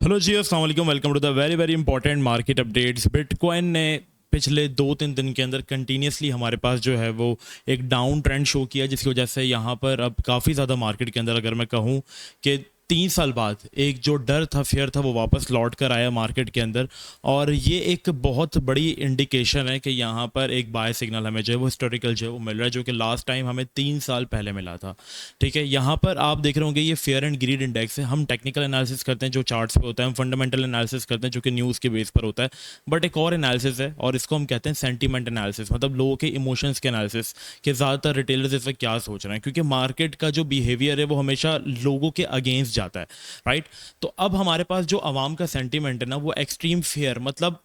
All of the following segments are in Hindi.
हेलो जी, अस्सलाम वालेकुम। Welcome to the very very important market updates. Bitcoin ने पिछले 2-3 दिन के अंदर कंटिन्यूसली हमारे पास जो है वो एक डाउन ट्रेंड शो किया, जिसकी वजह से यहाँ पर अब काफ़ी ज़्यादा मार्केट के अंदर, अगर मैं कहूँ कि 3 साल बाद एक जो डर था, फियर था, वो वापस लौट कर आया मार्केट के अंदर। और ये एक बहुत बड़ी इंडिकेशन है कि यहाँ पर एक बाय सिग्नल हमें जो है वो हिस्टोरिकल जो है वो मिल रहा है, जो कि लास्ट टाइम हमें 3 साल पहले मिला था। ठीक है, यहाँ पर आप देख रहे होंगे ये फेयर एंड ग्रीड इंडेक्स है। हम टेक्निकल एनालिसिस करते हैं जो चार्ट्स पे होता है, हम फंडामेंटल एनालिसिस करते हैं जो कि न्यूज़ के बेस पर होता है। बट एक और एनालिसिस है और इसको हम कहते हैं सेंटीमेंट एनालिसिस, मतलब लोगों के इमोशंस के एनालिसिस, कि ज़्यादातर रिटेलर्स इस वक्त क्या सोच रहे हैं, क्योंकि मार्केट का जो बिहेवियर है वो हमेशा लोगों के अगेंस्ट जाता है। राइट। तो अब हमारे पास जो आवाम का सेंटीमेंट है ना, वो एक्सट्रीम फेयर, मतलब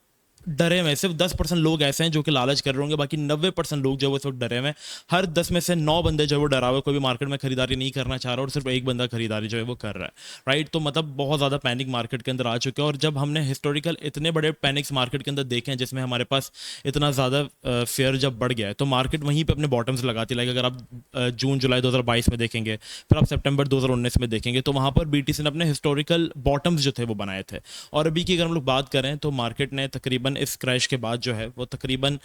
डरे हुए हैं। सिर्फ 10% लोग ऐसे हैं जो कि लालच कर रहे होंगे, बाकी 90% लोग जो है वो सब डरे हुए हैं। हर 10 में से 9 बंदे जो है वो डरा हुआ है, कोई भी मार्केट में खरीदारी नहीं करना चाह रहा, और सिर्फ एक बंदा खरीदारी जो है वो कर रहा है। राइट। तो मतलब बहुत ज़्यादा पैनिक मार्केट के अंदर आ चुके हैं। और जब हमने हिस्टोरिकल इतने बड़े पैनिक्स मार्केट के अंदर देखे हैं, जिसमें हमारे पास इतना ज़्यादा फेयर जब बढ़ गया है, तो मार्केट वहीं पर अपने बॉटम्स लगाती। लाइक अगर आप जून जुलाई 2022 में देखेंगे, फिर आप सितंबर 2019 में देखेंगे, तो वहाँ पर बीटीसी ने अपने हिस्टोरिकल बॉटम्स जो थे वो बनाए थे। और अभी की अगर हम लोग बात करें तो मार्केट ने तकरीबन इस क्रैश के बाद जो है वो तकरीबन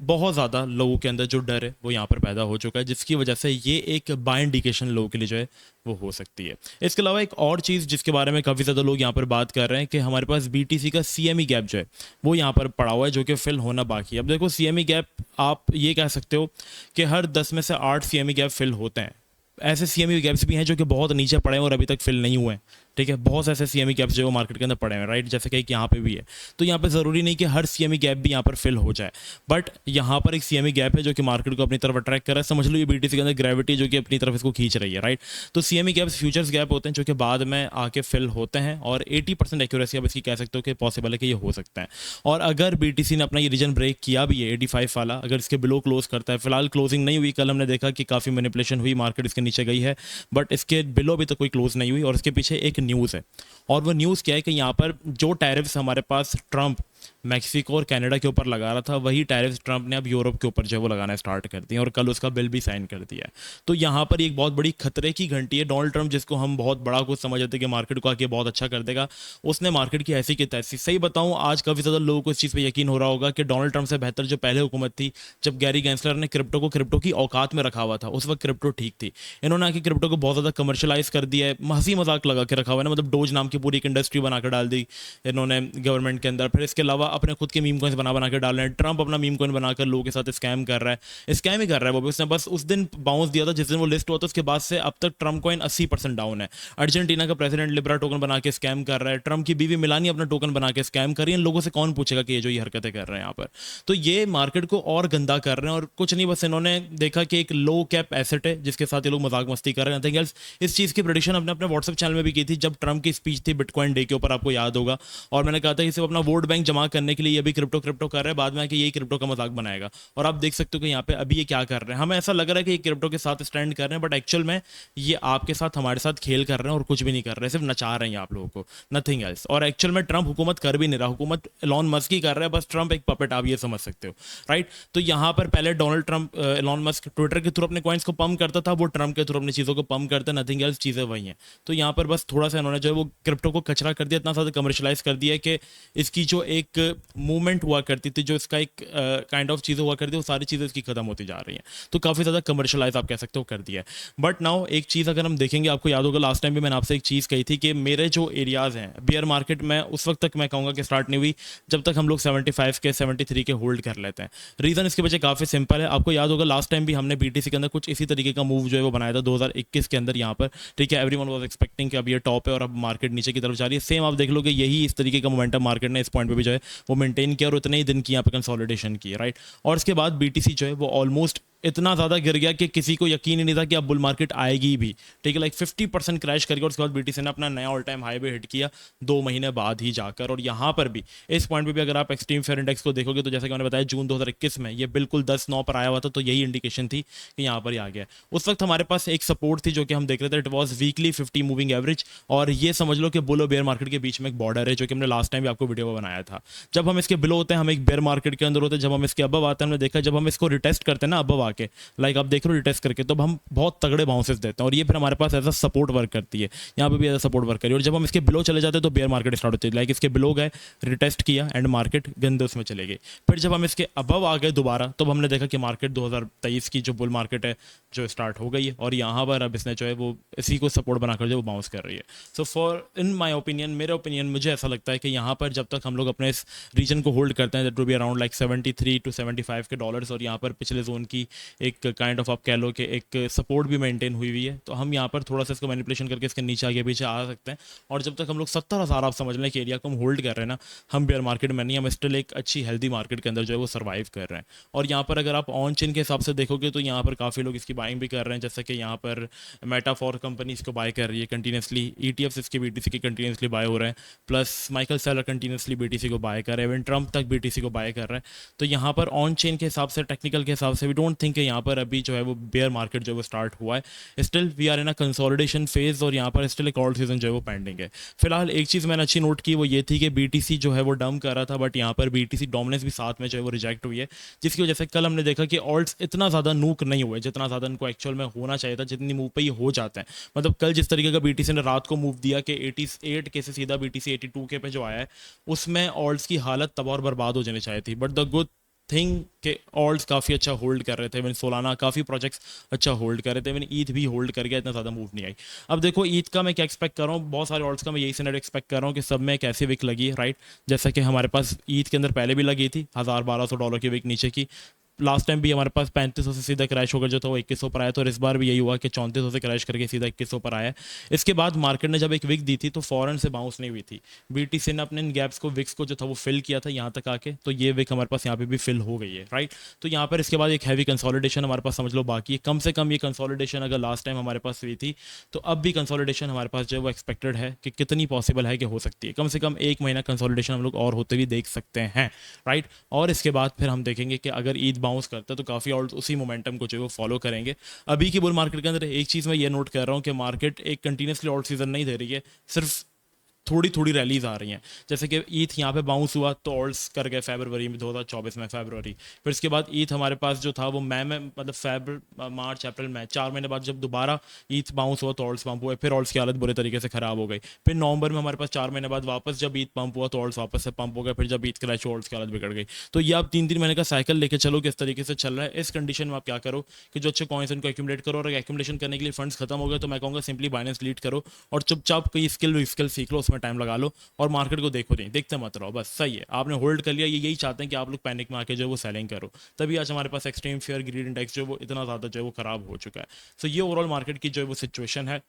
बहुत ज़्यादा लोगों के अंदर जो डर है वो यहाँ पर पैदा हो चुका है, जिसकी वजह से ये एक बाय इंडिकेशन लोगों के लिए जो है वो हो सकती है। इसके अलावा एक और चीज़ जिसके बारे में काफ़ी ज़्यादा लोग यहाँ पर बात कर रहे हैं कि हमारे पास बीटीसी का सीएमई गैप जो है वो यहाँ पर पड़ा हुआ है, जो कि फिल होना बाकी है। अब देखो, सीएमई गैप आप ये कह सकते हो कि हर 10 में से 8 सीएमई गैप फिल होते हैं। ऐसे सीएमई गैप्स भी हैं जो कि बहुत नीचे पड़े हैं और अभी तक फिल नहीं हुए हैं। ठीक है, बहुत से ऐसे सीएमई गैप्स जो मार्केट के अंदर पड़े हैं। राइट, जैसे कि एक यहाँ पे भी है। तो यहाँ पे ज़रूरी नहीं कि हर सीएमई गैप भी यहाँ पर फिल हो जाए, बट यहाँ पर एक सीएमई गैप है जो कि मार्केट को अपनी तरफ अट्रैक्ट कर रहा है। समझ लो ये बीटीसी के अंदर ग्रेविटी जो कि अपनी तरफ इसको खींच रही है। राइट। तो सीएमई गैप्स फ्यूचर्स गैप होते हैं जो कि बाद में आके फिल होते हैं, और 80% एक्यूरेसी अब इसकी कह सकते हो कि पॉसिबल है कि ये हो सकता है। और अगर बीटीसी ने अपना ये रीजन ब्रेक किया भी है 85 वाला, अगर इसके बिलो क्लोज करता है, फिलहाल क्लोजिंग नहीं हुई, कल हमने देखा कि काफ़ी मैनिपुलेशन हुई, मार्केट इसके नीचे गई है, बट इसके बिलो अभी तक कोई क्लोज नहीं हुई। और इसके पीछे एक न्यूज़ है, और वो न्यूज़ क्या है कि यहाँ पर जो टैरिफ्स हमारे पास ट्रंप मैक्सिको और कनाडा के ऊपर लगा रहा था, वही टैरिफ्स ट्रंप ने अब यूरोप के ऊपर जो है वो लगाना स्टार्ट कर दिए, और कल उसका बिल भी साइन कर दिया है। तो यहाँ पर एक बहुत बड़ी खतरे की घंटी है। डोनाल्ड ट्रंप, जिसको हम बहुत बड़ा कुछ समझ रहे थे कि मार्केट को आके बहुत अच्छा कर देगा, उसने मार्केट की ऐसी की तैसी, सही बताऊँ आज काफ़ी ज़्यादा लोगों को इस चीज़ पर यकीन हो रहा होगा कि डोनाल्ड ट्रंप से बेहतर जो पहले हुकूमत थी, जब गैरी गैंसलर ने क्रिप्टो की औकात में रखा हुआ था, उस वक्त क्रिप्टो ठीक थी। इन्होंने आके क्रिप्टो को बहुत ज़्यादा कमर्शलाइज कर दिया है, हंसी मजाक लगा के रखा हुआ है ना, मतलब डोज नाम की पूरी एक इंडस्ट्री बनाकर डाल दी इन्होंने गवर्नमेंट के अंदर। फिर इसके अलावा अपने खुद के मीम कॉइन्स बना के डाल रहे हैं। ट्रंप अपना मीम कॉइन बनाकर लोगों के साथ स्कैम कर रहा है, स्कैम ही कर रहा है वो भी। उसने बस उस दिन बाउंस दिया था जिस दिन वो लिस्ट हुआ था, उसके बाद से अब तक ट्रंप कॉइन 80% डाउन है। अर्जेंटीना का प्रेसिडेंट लिब्रा टोकन बना के स्कैम कर रहा है, ट्रंप की बीवी मिलानी अपना टोकन बना के स्कैम कर रही है। लोगोों से कौन पूछेगा कि ये जो ये हरकतें कर रहे हैं यहाँ पर। तो ये मार्केट को और गंदा कर रहे हैं, और कुछ नहीं, बस इन्होंने देखा कि एक लो कैप एसेट है जिसके साथ ये लोग मजाक मस्ती कर रहे हैं, नथिंग एल्स। इस चीज़ की प्रेडिक्शन अपने अपने व्हाट्सएप चैनल में भी की थी जब ट्रंप की स्पीच थी बिटकॉइन डे के ऊपर, आपको याद होगा। और मैंने कहा था कि सिर्फ अपना वोट बैंक जमा करने के लिए ये भी क्रिप्टो क्रिप्टो कर रहे हैं, बाद में कि यही क्रिप्टो का मजाक बनाएगा। और आप देख सकते हो कि यहाँ पे अभी ये क्या कर रहे हैं। हमें ऐसा लग रहा है कि ये क्रिप्टो के साथ स्टैंड कर रहे हैं, बट एक्चुअल में ये आपके साथ, हमारे साथ खेल कर रहे हैं और कुछ भी नहीं कर रहे, सिर्फ नचा रहे हैं आप लोगों को, नथिंग एल्स। और एक्चुअल में ट्रंप हुकूमत कर भी नहीं रहा, हुकूमत एलॉन मस्क ही कर रहा है, बस ट्रंप एक पपेट, आप ये समझ सकते हो। राइट। तो यहाँ पर पहले Donald Trump, Elon Musk Twitter के थ्रू अपने कॉइन्स को पंप करता था, वो ट्रंप के थ्रू अपनी चीज़ों को पंप करता है, नथिंग एल्स, चीज़ें वही हैं। तो यहाँ पर बस थोड़ा सा इन्होंने जो है वो क्रिप्टो को कचरा कर दिया, इतना ज़्यादा कमर्शलाइज कर दिया कि इसकी जो एक मूवमेंट हुआ करती थी, जो इसका एक काइंड ऑफ चीज़ें हुआ करती है, वो सारी चीज़ें इसकी खत्म होती जा रही हैं। तो काफ़ी ज़्यादा कमर्शलाइज आप कह सकते हो कर दिया है। बट नाउ एक चीज़ अगर हम देखेंगे, आपको याद होगा लास्ट टाइम भी मैंने आपसे एक चीज़ कही थी कि मेरे जो एरियाज़ हैं बियर मार्केट में, उस वक्त तक मैं कहूँगा कि स्टार्ट नहीं हुई जब तक हम लोग 75 के 73 के होल्ड कर लेते हैं। रीज़न इसके वजह काफ़ी सिंपल है। आपको याद होगा लास्ट टाइम भी हमने बीटीसी के अंदर कुछ इसी तरीके का मूव जो है वो बनाया था 2021 के अंदर यहाँ पर। ठीक है, एवरीवन वाज एक्सपेक्टिंग कि अब ये टॉप है और अब मार्केट नीचे की तरफ जा रही है। सेम आप देख लो कि यही इस तरीके का मोमेंटम मार्केट ने इस पॉइंट पे भी जो है वो मेंटेन किया, और उतने ही दिन की यहाँ पे कंसोलिडेशन की। राइट। और इसके बाद बीटीसी जो है वो ऑलमोस्ट इतना ज़्यादा गिर गया कि किसी को यकीन ही नहीं था कि अब बुल मार्केट आएगी भी। ठीक है, लाइक 50% क्रैश करके, और उसके बाद बीटीसी ने अपना नया ऑल टाइम हाई भी हिट किया 2 महीने बाद ही जाकर। और यहाँ पर भी इस पॉइंट पे भी अगर आप एक्सट्रीम फेयर इंडेक्स को देखोगे, तो जैसे कि मैंने बताया जून 2021 में ये बिल्कुल 10-9 पर आया हुआ था, तो यही इंडिकेशन थी कि यहाँ पर ही आ गया। उस वक्त हमारे पास एक सपोर्ट थी जो कि हम देख रहे थे, it was weekly 50 moving average, और ये समझ लो कि बुल और बेयर मार्केट के बीच में एक बॉर्डर है, जो कि हमने लास्ट टाइम भी आपको वीडियो में बनाया था। जब हम इसके बिलो होते हैं हम एक बेयर मार्केट के अंदर होते हैं, जब हम इसके अबव आते हैं हमने देखा, जब हम इसको रिटेस्ट करते हैं ना अबव आके, लाइक आप देख रहे हो रिटेस्ट करके, तो अब हम बहुत तगड़े बाउंसेस देते हैं और ये फिर हमारे पास ऐसा सपोर्ट वर्क करती है, यहाँ पे भी ऐसा सपोर्ट वर्क करी। और जब हम इसके बिलो चले जाते हैं तो बेयर मार्केट स्टार्ट होती है। लाइक इसके बिलो गए, रिटेस्ट किया एंड मार्केट गंदे उसमें चले गए। फिर जब हम इसके अबव आ गए दोबारा, तब हमने देखा कि मार्केट 2023 की जो बुल मार्केट है जो स्टार्ट हो गई है, और यहाँ पर अब इसने जो है वो इसी को सपोर्ट बनाकर जो वो बाउंस कर रही है। So for in my opinion, मेरे ओपिनियन, मुझे ऐसा लगता है कि यहाँ पर जब तक हम लोग अपने इस रीजन को होल्ड करते हैं, that will be around like 73 to 75 के डॉलर्स, और यहाँ पर पिछले जोन की एक काइंड ऑफ आप कह लो कि एक सपोर्ट भी मेंटेन हुई हुई है, तो हम यहाँ पर थोड़ा सा इसको मैनिपुलेशन करके इसके नीचे आगे पीछे आ सकते हैं। और जब तक हम लोग 70,000 आप समझ लें कि एरिया को हम होल्ड कर रहे हैं ना, हम बेयर मार्केट में नहीं, हम स्टिल एक अच्छी हेल्दी मार्केट के अंदर जो है वो सर्वाइव कर रहे हैं। और यहाँ पर अगर आप ऑन चेन के हिसाब से देखोगे तो यहाँ पर काफ़ी लोग इसकी बाइंग भी कर रहे हैं, जैसे कि यहाँ पर मेटाफॉर कंपनी इसको बाय कर रही है कंटिन्यूसली, ईटीएफ्स इसके बीटीसी के कंटिन्यूसली बाय हो रहे हैं, plus Michael Saylor continuously BTC को बाय कर रहे हैं, इवन ट्रंप तक बीटीसी को बाय कर रहे हैं। तो यहाँ पर ऑन चेन के हिसाब से, टेक्निकल के हिसाब से, वी डोंट थिंक यहाँ पर अभी जो है वो बेयर मार्केट जो है वो स्टार्ट हुआ है। Still we are in a consolidation phase, और यहाँ पर स्टिल एक ऑल सीजन जो है वो पेंडिंग है। फिलहाल एक चीज़ मैंने अच्छी नोट की, वो ये थी कि बीटीसी जो है वो डंप कर रहा था, बट यहाँ पर बीटीसी डोमिनेंस भी साथ में जो है वो रिजेक्ट हुई है, जिसकी वजह से कल हमने देखा कि ऑल्ट्स इतना ज़्यादा नूक नहीं हुए जितना ज़्यादा इनको एक्चुअल में होना चाहिए था, जितनी मूव पे ही हो जाते हैं। मतलब कल जिस तरीके का बीटीसी ने रात को मूव दिया कि 88 के से सीधा बीटीसी 82 के पे जो आया है, उसमें ऑल्ट्स की हालत तबाह और बर्बाद हो जानी चाहिए थी। बट द गुड थिंग के ऑल्ट्स काफ़ी अच्छा होल्ड कर रहे थे, इवन सोलाना काफ़ी प्रोजेक्ट्स अच्छा होल्ड कर रहे थे, इवन ईथ भी होल्ड कर गया, इतना ज़्यादा मूव नहीं आई। अब देखो ईथ का मैं क्या एक्सपेक्ट कर रहा हूँ, बहुत सारे ऑल्ट्स का मैं यही सिनेरियो एक्सपेक्ट कर रहा हूँ कि सब में एक ऐसी विक लगी है, राइट, जैसा कि हमारे पास ईथ के अंदर पहले भी लगी थी, $1,000-1,200 की विक नीचे की। लास्ट टाइम भी हमारे पास 3500 से सीधा क्रैश होकर जो था वो 2100 पर आया, तो इस बार भी यही हुआ कि 3400 से क्रैश करके सीधा 2100 पर आया। इसके बाद मार्केट ने जब एक विक दी थी तो फॉरन से बाउंस नहीं हुई थी, बीटीसी ने अपने इन गैप्स को, विक्स को जो था वो फिल किया था यहाँ तक आके, तो ये विक हमारे पास यहाँ पे भी फिल हो गई है, राइट। तो यहाँ पर इसके बाद एक हैवी कंसोलिडेशन हमारे पास समझ लो बाकी है, कम से कम ये कंसोलिडेशन अगर लास्ट टाइम हमारे पास हुई थी, तो अब भी कंसोलिडेशन हमारे पास जो है वो एक्सपेक्टेड है कि कितनी पॉसिबल है कि हो सकती है, कम से कम 1 महीना कंसोलिडेशन हम लोग और होते हुए देख सकते हैं, राइट। और इसके बाद फिर हम देखेंगे कि अगर ईद बाउंस करता है तो काफ़ी और उसी मोमेंटम को जो है वो फॉलो करेंगे। अभी की बुल मार्केट के अंदर एक चीज़ मैं ये नोट कर रहा हूँ कि मार्केट एक कंटिन्यूसली ऑल्ट सीजन नहीं दे रही है, सिर्फ थोड़ी थोड़ी रैलीज आ रही हैं। जैसे कि ईथ यहाँ पे बाउंस हुआ तो ऑल्ट्स कर गए फरवरी में, 2024 में फरवरी। फिर इसके बाद ईथ हमारे पास जो था वो मई में, मतलब मार्च अप्रैल मई, 4 महीने बाद जब दोबारा ईथ बाउंस हुआ तो ऑल्ट्स पंप हुए, फिर ऑल्ट्स की हालत बुरे तरीके से खराब हो गई। फिर नवंबर में हमारे पास 4 महीने बाद वापस जब ईथ पंप हुआ तो ऑल्ट्स वापस से पंप हो गए, फिर जब ईथ क्रैश हुआ ऑल्ट्स की हालत बिगड़ गई। तो ये आप 3-3 महीने का साइकिल लेके चलो किस तरीके से चल रहा है। इस कंडीशन में आप क्या करो कि जो अच्छे कॉइन्स उनको एक्यूमुलेट करो, और एक्यूमुलेशन करने के लिए फंड्स खत्म हो गए तो मैं कहूँगा सिंपली बाइनेंस डिलीट करो और चुपचाप कोई स्किल सीख लो, उसमें टाइम लगा लो और मार्केट को देखो नहीं, देखते मत रहो, बस सही है। आपने होल्ड कर लिया, ये यही चाहते हैं कि आप लोग पैनिक में आके जो है वो सेलिंग करो, तभी आज हमारे पास एक्सट्रीम फेयर ग्रीड इंडेक्स जो है वो इतना ज़्यादा जो है वो खराब हो चुका है। सो ये ओवरऑल मार्केट की जो है वो सिचुएशन है।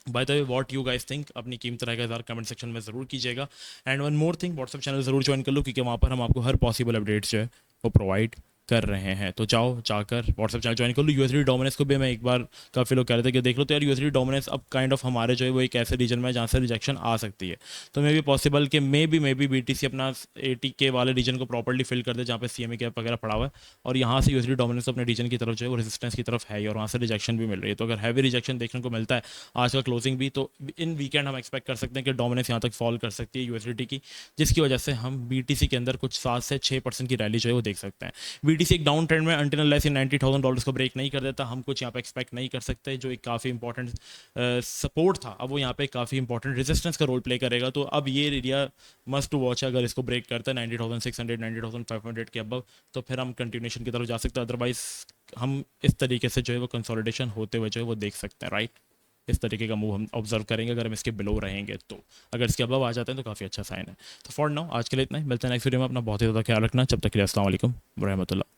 By the way what you guys think, अपनी कीमत राय का इज़हार कमेंट सेक्शन में ज़रूर कीजिएगा। And one more thing, WhatsApp channel ज़रूर ज्वाइन कर लो, क्योंकि वहाँ पर हम आपको हर पॉसिबल अपडेट्स जो है वो प्रोवाइड कर रहे हैं। तो जाकर व्हाट्सअप चैनल ज्वाइन कर लो। यूएसडी डोमिनेंस को भी मैं एक बार, काफ़ी लोग कह रहे थे कि देख लो, तो यार यूएसडी डोमिनेंस अब काइंड ऑफ हमारे जो है वो एक ऐसे रीजन में जहाँ से रिजेक्शन आ सकती है, तो मे भी पॉसिबल कि मे बी बीटीसी अपना 80K वाले रीजन को प्रॉपर्ली फिल कर दे जहाँ पे सीएमए कैप वगैरह पड़ा हुआ है, और यहाँ से यूएसडी डोमिनेंस अपने रीजन की तरफ जो है वो रेजिस्टेंस की तरफ है, और वहाँ से रिजेक्शन भी मिल रही है। तो अगर हैवी रिजेक्शन देखने को मिलता है आज का क्लोजिंग भी, तो इन वीकेंड हम एक्सपेक्ट कर सकते हैं कि डोमिनेंस यहाँ तक फॉल कर सकती है यूएसडी की, जिसकी वजह से हम बीटीसी के अंदर कुछ 7 से 6% की रैली जो है वो देख सकते हैं। बीटीसी एक डाउन ट्रेंड में अनटिल अनलेस $90,000 को ब्रेक नहीं कर देता, हम कुछ यहाँ पे एक्सपेक्ट नहीं कर सकते। जो एक काफ़ी इंपॉर्टेंट सपोर्ट था, अब वो यहाँ पे काफ़ी इंपॉर्टेंट रेजिस्टेंस का रोल प्ले करेगा। तो अब ये एरिया मस्ट टू वॉच है, अगर इसको ब्रेक करता है 90,600 90,500 के अबव, तो फिर हम कंटिन्यूशन की तरफ जा सकते हैं। अदरवाइज हम इस तरीके से जो है वो कंसोलिडेशन होते हुए जो है वो देख सकते हैं, राइट। इस तरीके का मूव हम ऑब्जर्व करेंगे अगर हम इसके बिलो रहेंगे तो। अगर इसके अबव आ जाते हैं तो काफ़ी अच्छा साइन है। तो फॉर नाउ आज के लिए इतना ही, मिलते हैं नेक्स्ट वीडियो में। अपना बहुत ही ज़्यादा ख्याल रखना, जब तक के लिए अस्सलाम वालेकुम व रहमतुल्लाह।